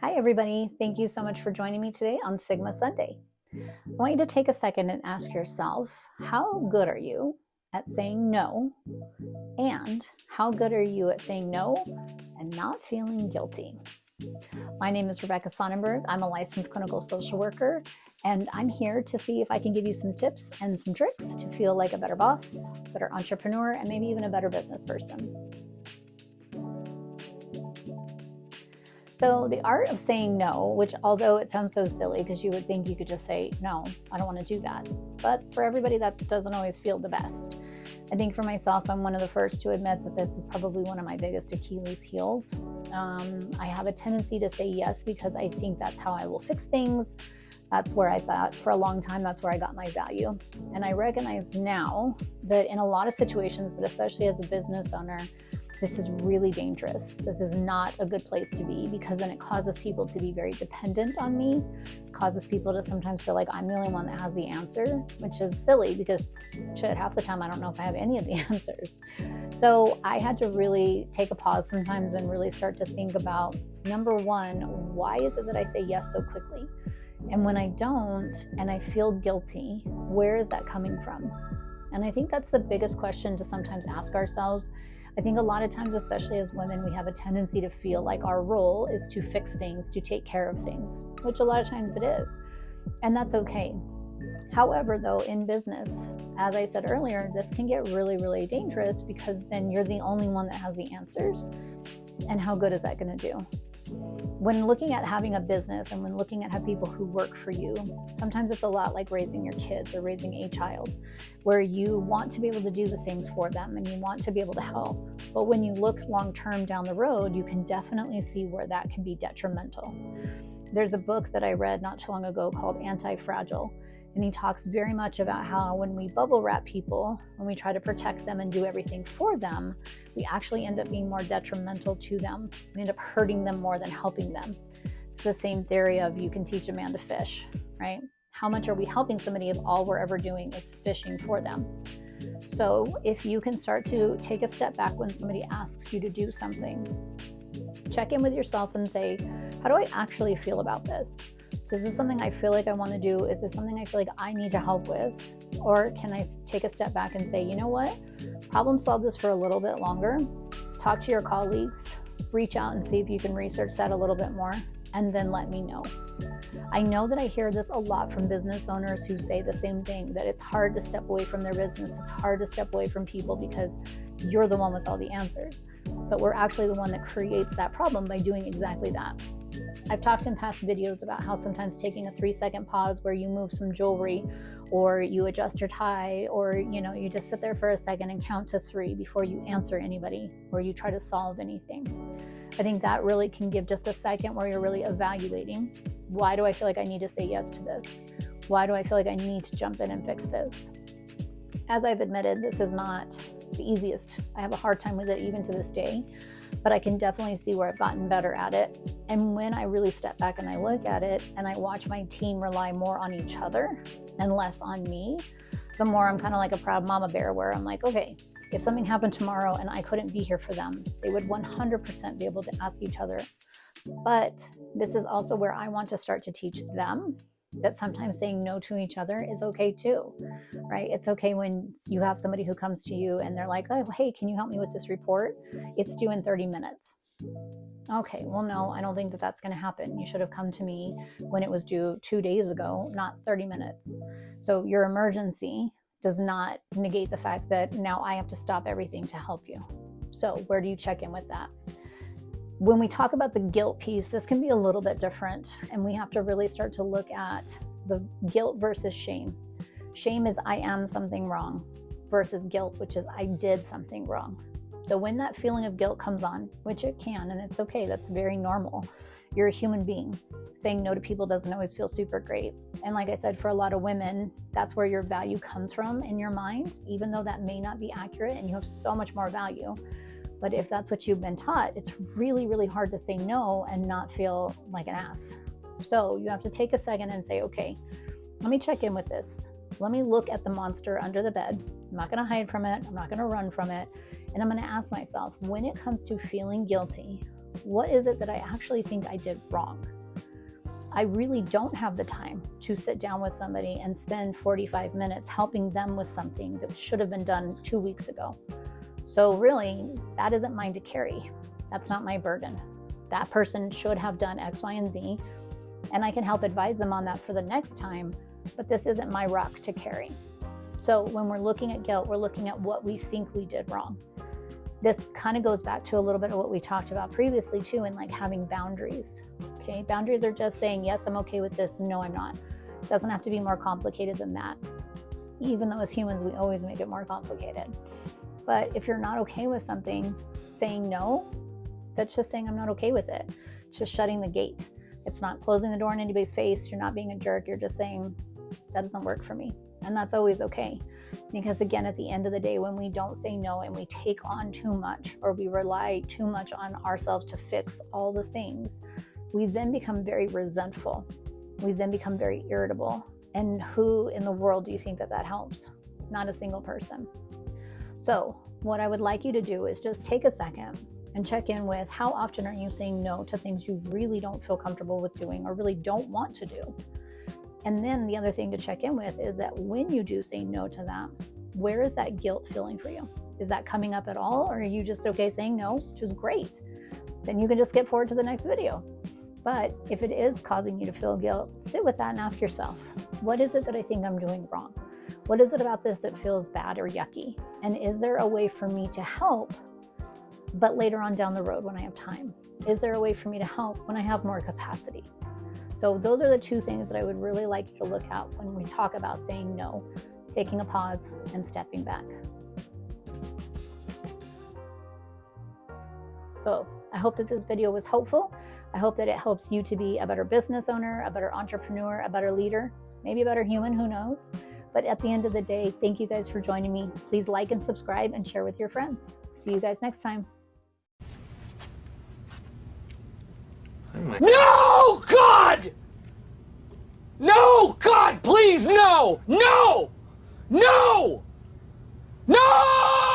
Hi, everybody. Thank you so much for joining me today on Sigma Sunday. I want you to take a second and ask yourself, how good are you at saying no? And how good are you at saying no and not feeling guilty? My name is Rebecca Sonnenberg. I'm a licensed clinical social worker, and I'm here to see if I can give you some tips and some tricks to feel like a better boss, better entrepreneur, and maybe even a better business person. So the art of saying no, which although it sounds so silly because you would think you could just say, no, I don't want to do that. But for everybody, that doesn't always feel the best. I think for myself, I'm one of the first to admit that this is probably one of my biggest Achilles heels. I have a tendency to say yes because I think that's how I will fix things. That's where I thought for a long time, that's where I got my value. And I recognize now that in a lot of situations, but especially as a business owner, this is really dangerous. This is not a good place to be because then it causes people to be very dependent on me. It causes people to sometimes feel like I'm the only one that has the answer, which is silly because half the time I don't know if I have any of the answers. So I had to really take a pause sometimes and really start to think about, number one, why is it that I say yes so quickly? And when I don't and I feel guilty, where is that coming from? And I think that's the biggest question to sometimes ask ourselves. I think a lot of times, especially as women, we have a tendency to feel like our role is to fix things, to take care of things, which a lot of times it is. And that's okay. However, though, in business, as I said earlier, this can get really, really dangerous because then you're the only one that has the answers. And how good is that going to do? When looking at having a business and when looking at how people who work for you, sometimes it's a lot like raising your kids or raising a child, where you want to be able to do the things for them and you want to be able to help. But when you look long-term down the road, you can definitely see where that can be detrimental. There's a book that I read not too long ago called Anti-Fragile. And he talks very much about how when we bubble wrap people, when we try to protect them and do everything for them, we actually end up being more detrimental to them. We end up hurting them more than helping them. It's the same theory of you can teach a man to fish, right? How much are we helping somebody if all we're ever doing is fishing for them? So if you can start to take a step back when somebody asks you to do something, check in with yourself and say, how do I actually feel about this? Is this something I feel like I want to do? Is this something I feel like I need to help with? Or can I take a step back and say, you know what? Problem solve this for a little bit longer. Talk to your colleagues. Reach out and see if you can research that a little bit more. And then let me know. I know that I hear this a lot from business owners who say the same thing, that it's hard to step away from their business. It's hard to step away from people because you're the one with all the answers. But we're actually the one that creates that problem by doing exactly that. I've talked in past videos about how sometimes taking a 3-second pause where you move some jewelry or you adjust your tie or you just sit there for a second and count to 3 before you answer anybody or you try to solve anything. I think that really can give just a second where you're really evaluating, why do I feel like I need to say yes to this? Why do I feel like I need to jump in and fix this? As I've admitted, this is not the easiest. I have a hard time with it even to this day, but I can definitely see where I've gotten better at it. And when I really step back and I look at it and I watch my team rely more on each other and less on me, the more I'm kind of like a proud mama bear where I'm like, okay, if something happened tomorrow and I couldn't be here for them, they would 100% be able to ask each other. But this is also where I want to start to teach them that sometimes saying no to each other is okay too, right? It's okay when you have somebody who comes to you and they're like, oh, hey, can you help me with this report? It's due in 30 minutes. Okay, well, no, I don't think that that's going to happen. You should have come to me when it was due 2 days ago, not 30 minutes. So your emergency does not negate the fact that now I have to stop everything to help you. So where do you check in with that? When we talk about the guilt piece, this can be a little bit different, and we have to really start to look at the guilt versus shame. Shame is I am something wrong versus guilt, which is I did something wrong. So when that feeling of guilt comes on, which it can, and it's okay, that's very normal. You're a human being. Saying no to people doesn't always feel super great. And like I said, for a lot of women, that's where your value comes from in your mind, even though that may not be accurate and you have so much more value. But if that's what you've been taught, it's really, really hard to say no and not feel like an ass. So you have to take a second and say, okay, let me check in with this. Let me look at the monster under the bed. I'm not going to hide from it. I'm not going to run from it. And I'm going to ask myself, when it comes to feeling guilty, What is it that I actually think I did wrong? I really don't have the time to sit down with somebody and spend 45 minutes helping them with something that should have been done 2 weeks ago. So really, that isn't mine to carry. That's not my burden. That person should have done X, Y, and Z, and I can help advise them on that for the next time, but this isn't my rock to carry. So when we're looking at guilt, we're looking at what we think we did wrong. This kind of goes back to a little bit of what we talked about previously too, in like having boundaries. Okay, boundaries are just saying, yes, I'm okay with this, no, I'm not. It doesn't have to be more complicated than that. Even though as humans, we always make it more complicated. But if you're not okay with something, saying no, that's just saying I'm not okay with it. It's just shutting the gate. It's not closing the door in anybody's face. You're not being a jerk. You're just saying that doesn't work for me. And that's always okay. Because again, at the end of the day, when we don't say no and we take on too much, or we rely too much on ourselves to fix all the things, we then become very resentful. We then become very irritable. And who in the world do you think that helps? Not a single person. So what I would like you to do is just take a second and check in with how often are you saying no to things you really don't feel comfortable with doing or really don't want to do. And then the other thing to check in with is that when you do say no to that, where is that guilt feeling for you? Is that coming up at all? Or are you just okay saying no, which is great? Then you can just skip forward to the next video. But if it is causing you to feel guilt, sit with that and ask yourself, what is it that I think I'm doing wrong? What is it about this that feels bad or yucky? And is there a way for me to help, but later on down the road when I have time? Is there a way for me to help when I have more capacity? So those are the two things that I would really like you to look at when we talk about saying no, taking a pause and stepping back. So I hope that this video was helpful. I hope that it helps you to be a better business owner, a better entrepreneur, a better leader, maybe a better human, who knows? But at the end of the day, thank you guys for joining me. Please like and subscribe and share with your friends. See you guys next time. No, God! No, God, please, no! No! No! No!